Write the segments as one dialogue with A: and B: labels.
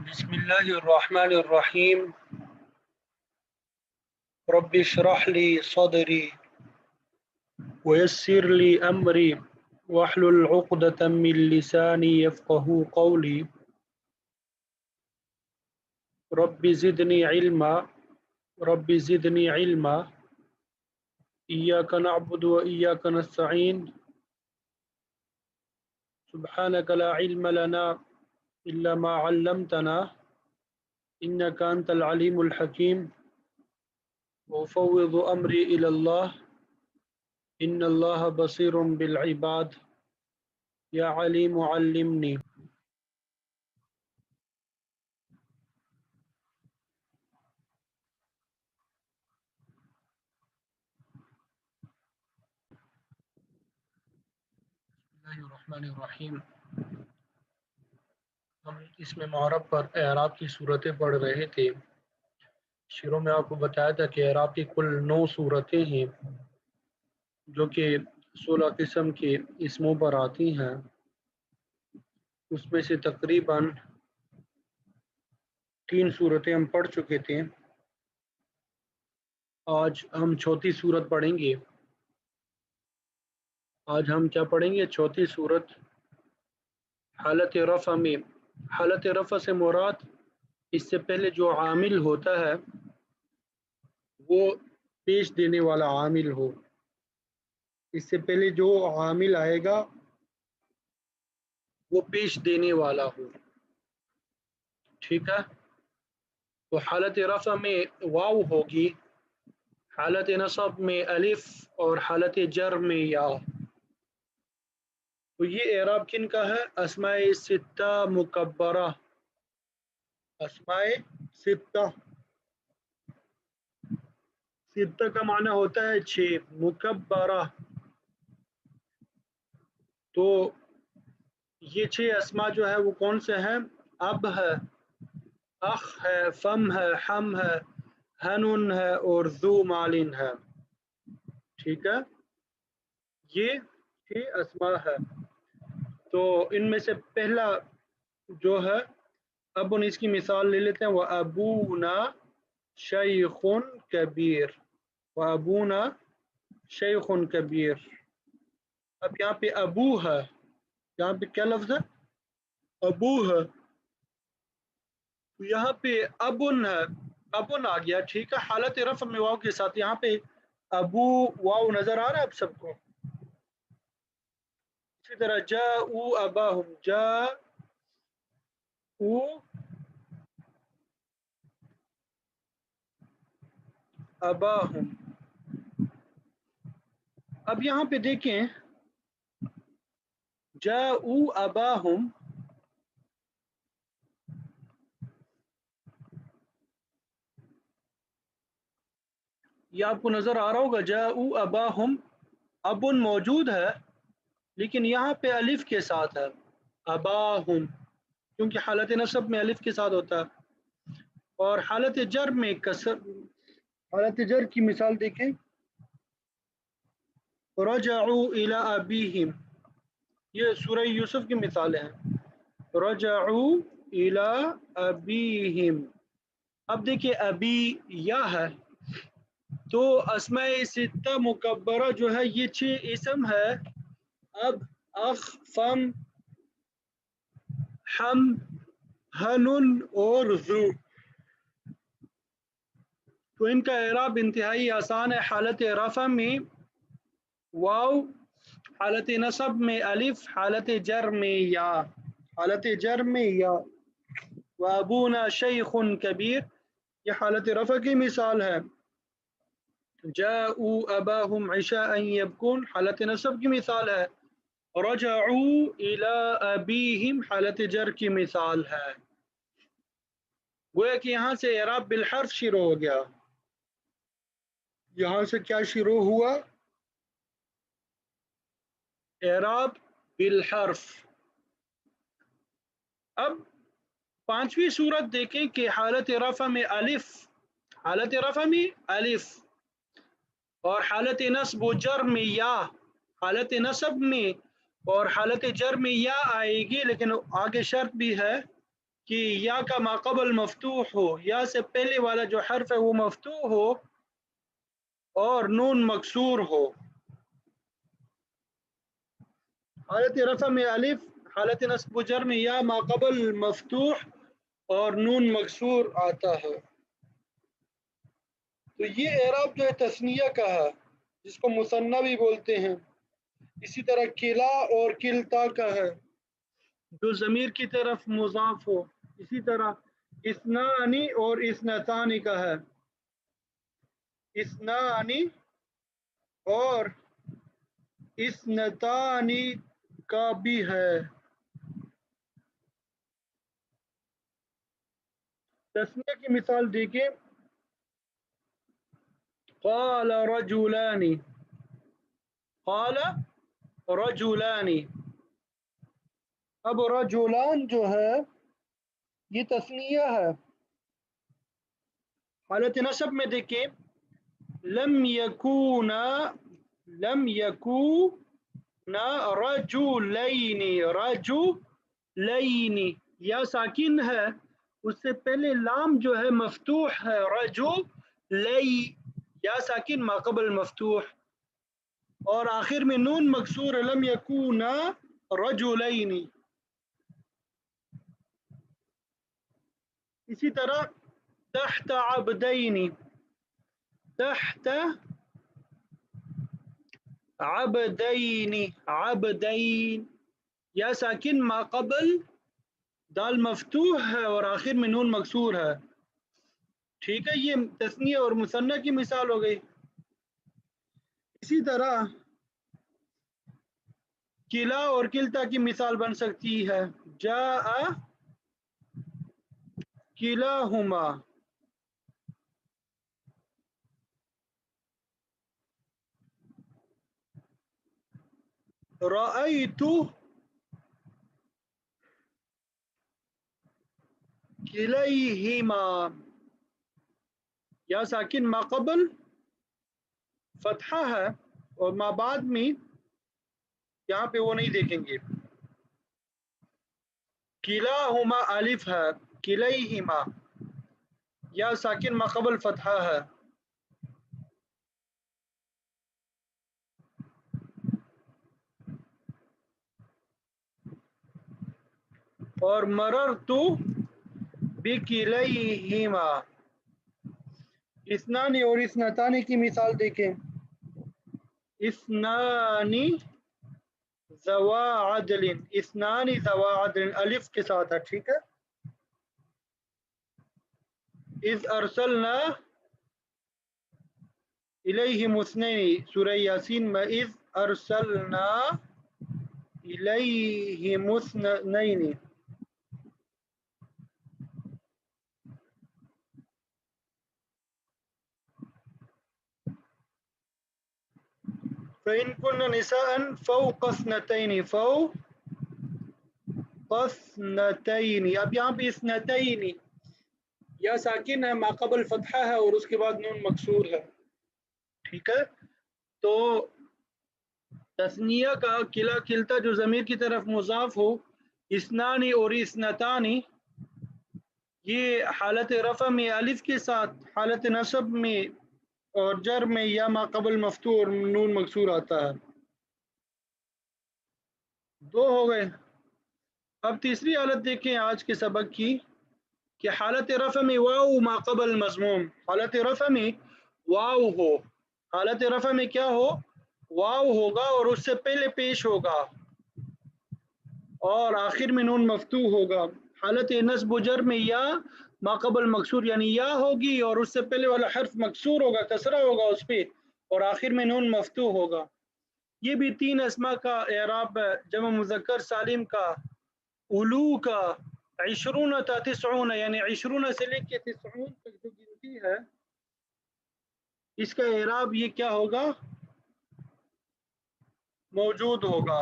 A: بسم الله الرحمن الرحيم. رب اشرح لي صدري ويسر لي أمري واحلل عقدة من لساني يفقه قولي. رب زدني علما رب زدني علما إياك نعبد وإياك نستعين سبحانك لا علم لنا إلا ما علمتنا إنك أنت العليم الحكيم وأفوض أمري إلى الله إن الله بصير بالعباد يا عليم علمني. الرحمن الرحیم. ہم اس میں معرب پر اعراب کی صورتیں پڑھ رہے تھے. شروع میں آپ کو بتایا تھا کہ اعراب کی کل 9 صورتیں ہیں جو کہ 16 قسم کے اسموں پر آتی ہیں. اس میں سے تقریباً 3 صورتیں ہم پڑھ چکے تھے. آج ہم چوتھی صورت پڑھیں گے. آج ہم کیا پڑھیں گے؟ چوتھی صورت حالت رفع میں. حالت رفع سے مراد اس سے پہلے جو عامل ہوتا ہے وہ پیش دینے والا عامل ہو. اس سے پہلے جو عامل آئے گا وہ پیش دینے والا ہو. ٹھیک ہے، تو حالت رفع میں واو ہوگی، حالت نصب میں الف اور حالت جر میں یا. تو یہ اعراب کن کا ہے؟ اسماء ستہ مکبرہ. اسماء ستہ کا معنی ہوتا ہے 6 مکبرہ. تو یہ 6 اسماء جو ہے وہ کون سے ہیں؟ اب ہے، اخ ہے، فم ہے، حم ہے، ہنن ہے اور ذو مالن ہے. ٹھیک ہے، یہ 6 اسماء ہے. تو ان میں سے پہلا جو ہے ابن، اس کی مثال لے لیتے ہیں. وَأَبُونَا شَيْخٌ کبیر. وَأَبُونَا شَيْخٌ کبیر. اب یہاں پہ ابو ہے، یہاں پہ کیا لفظ ہے؟ ابو ہے. یہاں پہ ابن ہے، ابن آ گیا. ٹھیک ہے، حالت رفع میں واو کے ساتھ. یہاں پہ ابو واو نظر آ رہا ہے آپ سب کو؟ اسی طرح جاءوا اباہم، جاءوا اباہم. اب یہاں پہ دیکھیں جاءوا اباہم، یہ آپ کو نظر آ رہا ہوگا. جاءوا اباہم، ابن موجود ہے لیکن یہاں پہ الف کے ساتھ ہے اباہم، کیونکہ حالت نصب میں الف کے ساتھ ہوتا ہے. اور حالت جر میں کسر. حالت جر کی مثال دیکھیں، رجعوا الی ابیہم، یہ سورہ یوسف کی مثالیں ہیں. رجعوا الی ابیہم. اب دیکھیں ابی یا ہے، تو اسماء ستہ مکبرہ جو ہے یہ 6 اسم ہے. اب، اخ، فم، حم، ہنن اور ذو. تو ان کا اعراب انتہائی آسان ہے. حالت رفع میں واو، حالت نصب میں الف، حالت جر میں یا. حالت جر میں یا. وابونا شیخ کبیر، یہ حالت رفع کی مثال ہے. جاءوا اباہم عشاء یبکون، حالت نصب کی مثال ہے. رجعوا الی ابیہم حالت جر کی مثال ہے. گویا کہ یہاں سے اعراب بالحرف شروع ہو گیا. یہاں سے کیا شروع ہوا؟ اعراب بالحرف. اب 5ویں صورت دیکھیں کہ حالت رفع میں الف، حالت رفع میں الف اور حالت نصب و جر میں یا. حالت نصب میں اور حالت جر میں یا آئے گی، لیکن آگے شرط بھی ہے کہ یا کا ماقبل مفتوح ہو، یا سے پہلے والا جو حرف ہے وہ مفتوح ہو اور نون مکسور ہو. حالت رفع میں الف، حالت نصب و جر میں یا ماقبل مفتوح اور نون مکسور آتا ہے. تو یہ اعراب جو ہے تثنیہ کا ہے جس کو مثنیٰ بھی بولتے ہیں. اسی طرح کلا اور کلتا کا ہے جو ضمیر کی طرف مضاف ہو. اسی طرح اثنانی اور اثنتانی کا ہے، اثنانی اور اثنتانی کا بھی ہے. تسنیہ کی مثال دیکھیں، قال رجلان، قال رجلان. اب رجلان جو ہے یہ تسنیہ ہے. حالت نصب میں دیکھیں، لم یکونا، لم یکونا رجلین، رجلین یا ساکن ہے، اس سے پہلے لام جو ہے مفتوح ہے، رجلی یا ساکن ماقبل مفتوح، اور آخر میں نون مکسور ہے، لم یکونا رجلین. اسی طرح تحت عبدین، تحت عبدین، عبدین یا ساکن ماقبل دال مفتوح ہے اور آخر میں نون مکسور ہے. ٹھیک ہے، یہ تثنیہ اور مثنیٰ کی مثال ہو گئی. اسی طرح کلا اور کلتا کی مثال بن سکتی ہے، جاء کلاہما، رأیت کلیہما یا ساکن ماقبل فتحہ ہے اور ما بعد میں یہاں پہ وہ نہیں دیکھیں گے. کلاہما الف ہے، کلیہما یا ساکن ماقبل فتحہ ہے. اور مررت بکلیہما. اثنان اور اثنتان کی مثال دیکھیں، اثنان ذوا عدل، اثنان ذوا عدل الف کے ساتھ ہے. ٹھیک ہے، اذ ارسلنا الیہم اثنین، سورہ یاسین میں اذ ارسلنا الیہم اثنین. فإن كن نساء فوق اثنتين، فوق اثنتين. اب یہاں پہ اثنتين یا ساکن ہے ماقبل فتحہ ہے اور اس کے بعد نون مکسور ہے. ٹھیک ہے، تو تثنیہ کا کلا کلتا جو ضمیر کی طرف مضاف ہو، اثنانی اور اثنتانی یہ حالت رفع میں الف کے ساتھ، حالت نصب میں اور جر میں یا ماقبل مفتوح اور نون مکسور آتا ہے. دو ہو گئے. اب تیسری حالت دیکھیں آج کے سبق کی، کہ حالت رفع میں واو ماقبل مضموم، حالت رفع میں واو ہو، حالت رفع میں کیا ہو، واو ہوگا اور اس سے پہلے پیش ہوگا اور آخر میں نون مفتوح ہوگا. حالت نصب و جر میں یا ماقبل مکسور یعنی یا ہوگی اور اس سے پہلے والا حرف مکسور ہوگا، کسرہ ہوگا اس پہ اور آخر میں نون مفتوح ہوگا. یہ بھی تین اسماء کا اعراب جمع مذکر سالم کا، اولو کا، عشرون تا تسعون یعنی عشرون سے لے کے تسعون تک جو گنتی ہے اس کا اعراب یہ کیا ہوگا، موجود ہوگا.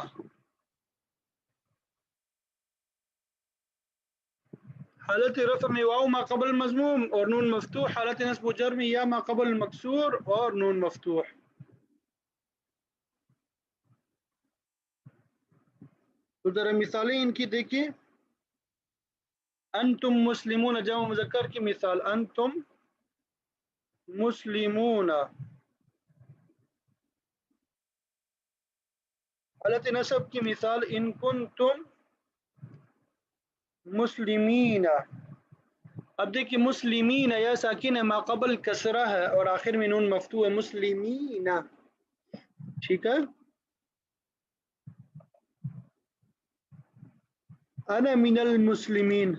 A: حالت رفع میں واو ما قبل مضموم اور نون مفتوح، حالت نصب و جر میں یا ما قبل مکسور اور نون مفتوح. تو ذرا مثالیں ان کی دیکھیں، انتم مسلمون جمع مذکر کی مثال انتم مسلمون. حالت نصب کی مثال ان کنتم مسلمین. اب دیکھیے مسلمین یا ساکن ہے، ما قبل کسرہ ہے اور آخر میں نون مفتوح ہے، مسلمین. ٹھیک ہے. انا من المسلمین.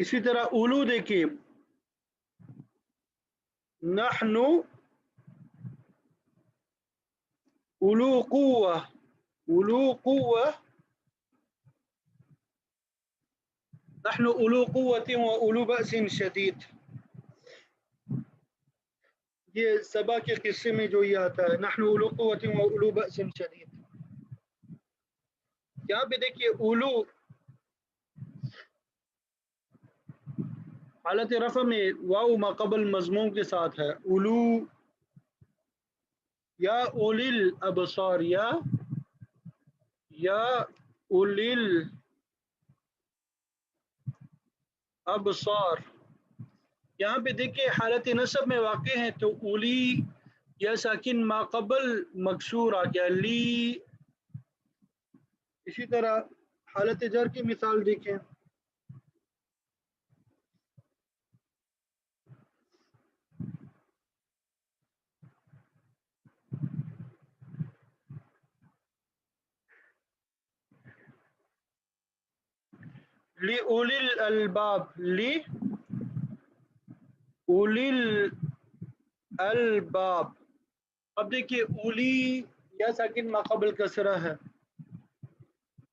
A: اسی طرح اولو دیکھیے نحن اولو قوہ، اولو قوہ، نحن اولو قوت و اولو بأس شدید. یہ سبا کے قصے میں جو یہ آتا ہے نحن اولو قوت و اولو بأس شدید. یہاں پہ دیکھیے اولو حالت رفع میں واو ما قبل مضموم کے ساتھ ہے، اولو یا اولی الابصار، یا اولی الابصار. یہاں پہ دیکھیں حالت نصب میں واقع ہیں تو اولی یا ساکن ما قبل مکسور آ گیا لی. اسی طرح حالت جر کی مثال دیکھیں لی اولی الالباب، لی اولی الالباب. اب دیکھیے اولی یا ساکن ما قبل کسرہ ہے،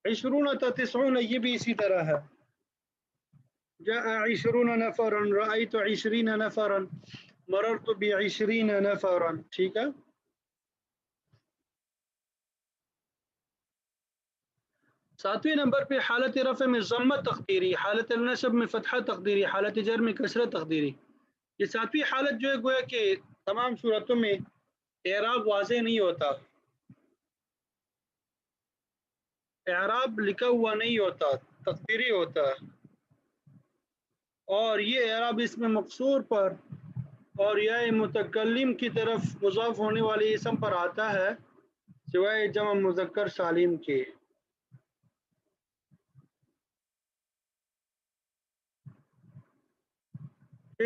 A: عشرون تا تسعون یہ بھی اسی طرح ہے، جاء عشرون نفرا رأيت عشرین نفرا مررت بعشرین نفرا. ٹھیک ہے. ساتویں نمبر پہ حالت رفع میں ضمہ تقدیری، حالت نصب میں فتحہ تقدیری، حالت جر میں کسرہ تقدیری. یہ ساتویں حالت جو ہے گویا کہ تمام صورتوں میں اعراب واضح نہیں ہوتا، اعراب لکھا ہوا نہیں ہوتا، تقدیری ہوتا ہے. اور یہ اعراب اس میں مقصور پر اور یا متکلم کی طرف مضاف ہونے والے اسم پر آتا ہے سوائے جمع مذکر سالم کے.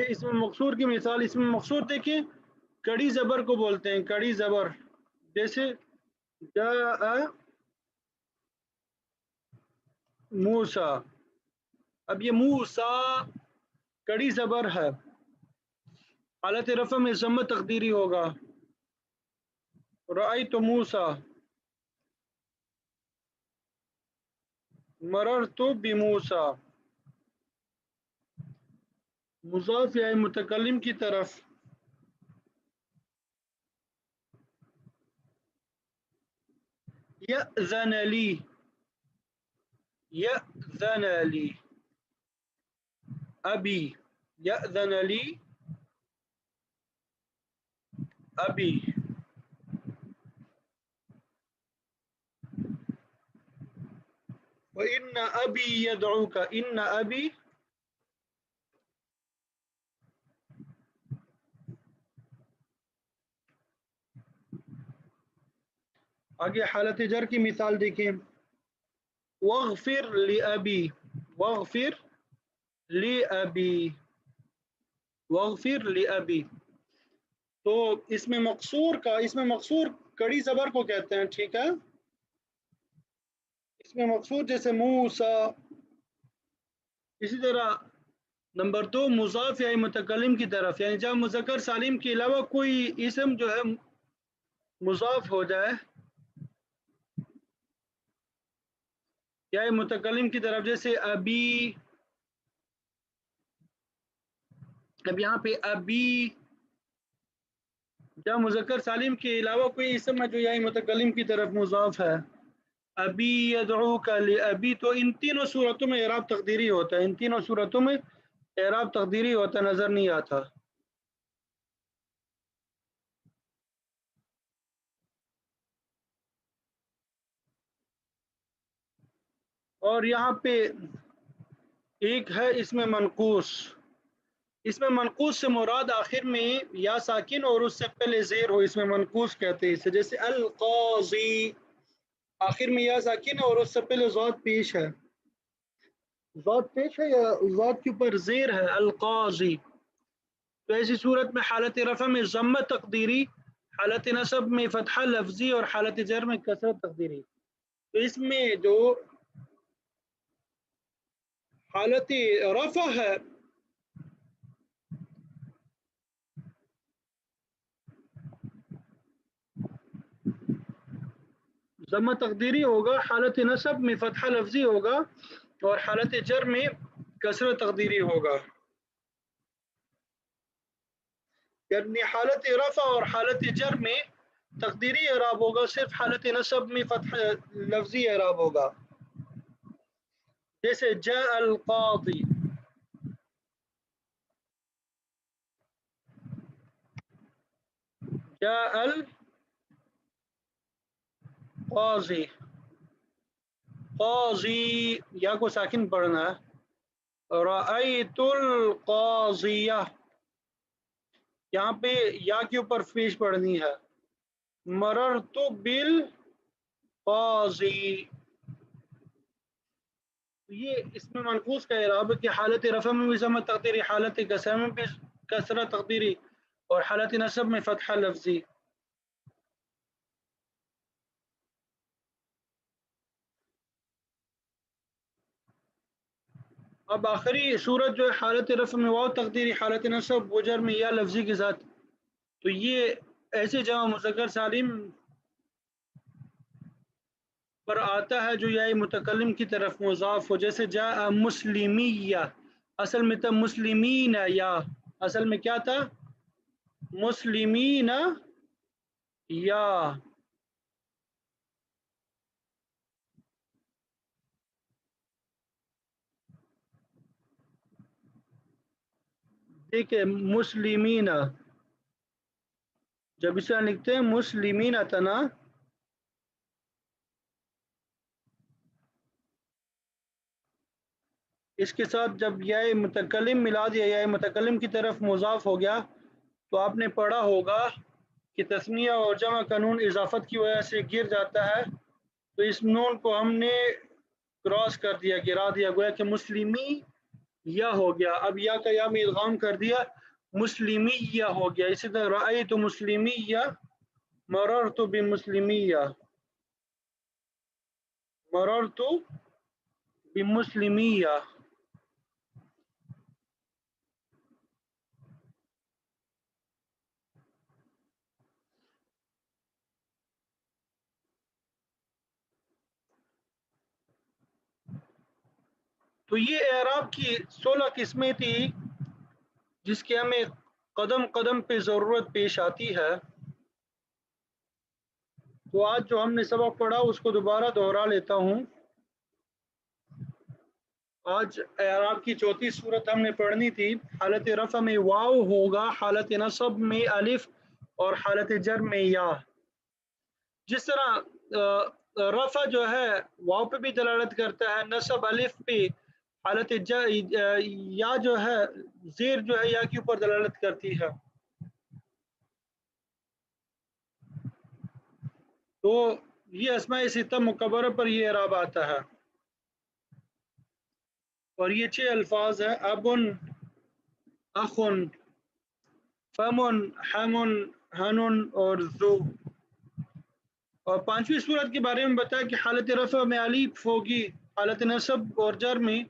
A: اس میں مقصور کی مثال، اس میں مقصور دیکھیں کڑی زبر کو بولتے ہیں، کڑی زبر، جیسے جاء موسیٰ. اب یہ موسیٰ کڑی زبر ہے، حالت رفع میں ضمہ تقدیری ہوگا رأیت موسیٰ، مررت بموسیٰ. مضاف یا متکلم کی طرف یأذن لی، یأذن لی ابی، یأذن لی ابی. وَإِنَّ أَبِي يَدْعُوكَ، إِنَّ أَبِي. آگے حالت جر کی مثال دیکھیں وَاغْفِرْ لِأَبِي، وَاغْفِرْ لِأَبِي، وَاغْفِرْ لِأَبِي. تو اس میں مقصور کڑی زبر کو کہتے ہیں. ٹھیک ہے. اس میں مقصور جیسے موسیٰ. اسی طرح نمبر 2 مضاف یا متکلم کی طرف، یعنی جب مذکر سالم کے علاوہ کوئی اسم جو ہے مضاف ہو جائے یا متکلم کی طرف، جیسے ابی. اب یہاں پہ ابی جب مذکر سالم کے علاوہ کوئی اسم ہے جو یا متکلم کی طرف مضاف ہے، ابی یدعوک لابی، تو ان تینوں صورتوں میں اعراب تقدیری ہوتا ہے، ان تینوں صورتوں میں اعراب تقدیری ہوتا نظر نہیں آتا. اور یہاں پہ ایک ہے اس میں منقوص. اس میں منقوص سے مراد آخر میں یا ساکن اور اس سے پہلے زیر ہو، اس میں منقوص کہتے ہیں اسے. جیسے القاضی، آخر میں یا ساکن ہے اور اس سے پہلے ضاد پیش ہے. ضاد پیش ہے یا ضاد کے اوپر زیر ہے، القاضی. تو ایسی صورت میں حالت رفع میں ضمہ تقدیری، حالت نصب میں فتحہ لفظی اور حالت جر میں کسرت تقدیری. تو اس میں جو حالت رفع ہے ضمہ تقدیری ہوگا، حالت نصب میں فتحہ لفظی ہوگا اور حالت جر میں کسرت تقدیری ہوگا. یعنی حالت رفع اور حالت جر میں تقدیری اعراب ہوگا، صرف حالت نصب میں فتح لفظی اعراب ہوگا. جیسے جاء القاضی، جاء القاضی، قاضی یا کو ساکن پڑھنا ہے. رأیت القاضیہ، یہاں پہ یا کے اوپر پیش پڑھنی ہے. مررت بالقاضی، یہ اس میں منقوص کا اعراب ہے کہ حالت رفع میں بھی ضمہ تقدیری، حالت کسر میں بھی کسرت تقدیری اور حالت نصب میں فتحہ لفظی. اب آخری صورت جو ہے حالت رفع میں واو تقدیری، حالت نصب و جر میں یا لفظی کے ساتھ. تو یہ ایسے جمع مذکر سالم پر آتا ہے جو یا متکلم کی طرف مضاف ہو. جیسے جاء مسلمیہ، اصل میں تھا مسلمین، یا اصل میں کیا تھا؟ مسلمین یا. دیکھیں مسلمین، جب اسے لکھتے ہیں مسلمین تنا، اس کے ساتھ جب یا متکلم ملا دیا، یا متکلم کی طرف مضاف ہو گیا، تو آپ نے پڑھا ہوگا کہ تثنیہ اور جمع قانون اضافت کی وجہ سے گر جاتا ہے. تو اس نون کو ہم نے کراس کر دیا، گرا دیا، گویا کہ مسلمی یا ہو گیا. اب یا کا یا میں ادغام کر دیا، مسلمی یا ہو گیا. اسی طرح رأیت مسلمی یا، مررت بمسلمی یا، مررت بمسلمی یا. تو یہ اعراب کی 16 قسمیں تھی جس کی ہمیں قدم قدم پہ ضرورت پیش آتی ہے. تو آج جو ہم نے سبق پڑھا اس کو دوبارہ دہرا لیتا ہوں. آج اعراب کی چوتھی صورت ہم نے پڑھنی تھی. حالت رفع میں واو ہوگا، حالت نصب میں الف اور حالت جر میں یا. جس طرح رفع جو ہے واو پہ بھی دلالت کرتا ہے، نصب الف پہ، حالت یا جو ہے زیر جو ہے یا کے اوپر دلالت کرتی ہے. تو یہ اسماء ستہ مکبرہ پر یہ اعراب آتا ہے. اور یہ 6 الفاظ ہیں: ابن، اخن، فمن، حمن، ہنن اور ذو. اور پانچویں صورت کے بارے میں بتایا کہ حالت رفع میں الف ہوگی، حالت نصب اور جر میں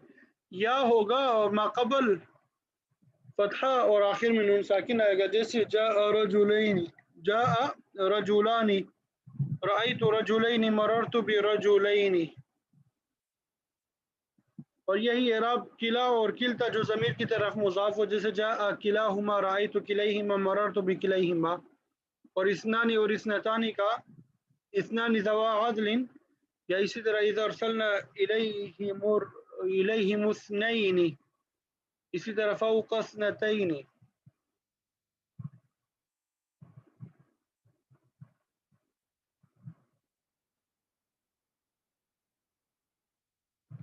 A: یا ہوگا اور ماقبل فتحہ اور آخر میں نون ساکن آئے گا. جیسے جاء رجلین، جاء رجلان، رأیت رجلین، مررت برجلین. اور یہی اعراب کلا اور کلتا جو ضمیر کی طرف مضاف ہو، جیسے جاء کلاہما، رأیت کلیہما، مررت بکلیہما. اور اسنان اور اسنتان کا اثنان ذوا عدل، یا اسی طرح اذا ارسلنا الیہم اثنین، اسی طرح فوق اثنتین.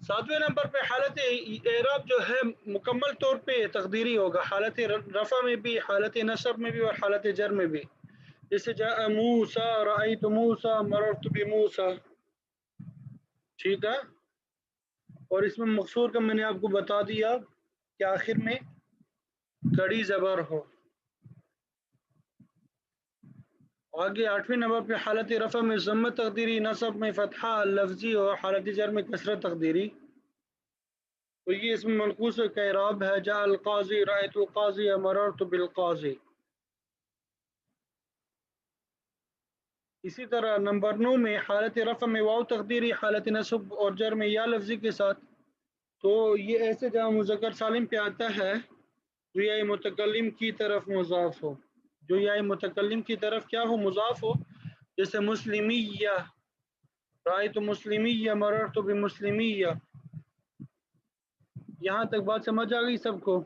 A: 7ویں نمبر پہ حالت اعراب جو ہے مکمل طور پہ تقدیری ہوگا، حالت رفع میں بھی، حالت نصب میں بھی اور حالت جر میں بھی. جیسے جاء موسیٰ، رأیت موسیٰ، مررت بموسیٰ. ٹھیک ہے، اور اس میں مقصور کا میں نے آپ کو بتا دیا کہ آخر میں کڑی زبر ہو. آگے 8ویں نمبر پہ حالت رفع میں ضمت تقدیری، نصب میں فتحہ لفظی اور حالت جر میں کسرت تقدیری. تو یہ اس میں منقوص کا اعراب ہے، جاء القاضی، رأیت القاضی، مررت بالقاضی. اسی طرح نمبر 9 میں حالت رفع میں واو تقدیری، حالت نصب اور جر میں یا لفظی کے ساتھ. تو یہ ایسے جہاں مذکر سالم پہ آتا ہے جو یا متکلم کی طرف مضاف ہو، جو یا متکلم کی طرف کیا ہو، مضاف ہو. جیسے مسلمیہ، رأیت مسلمیہ، مررت بمسلمیہ. یہاں تک بات سمجھ آ گئی سب کو؟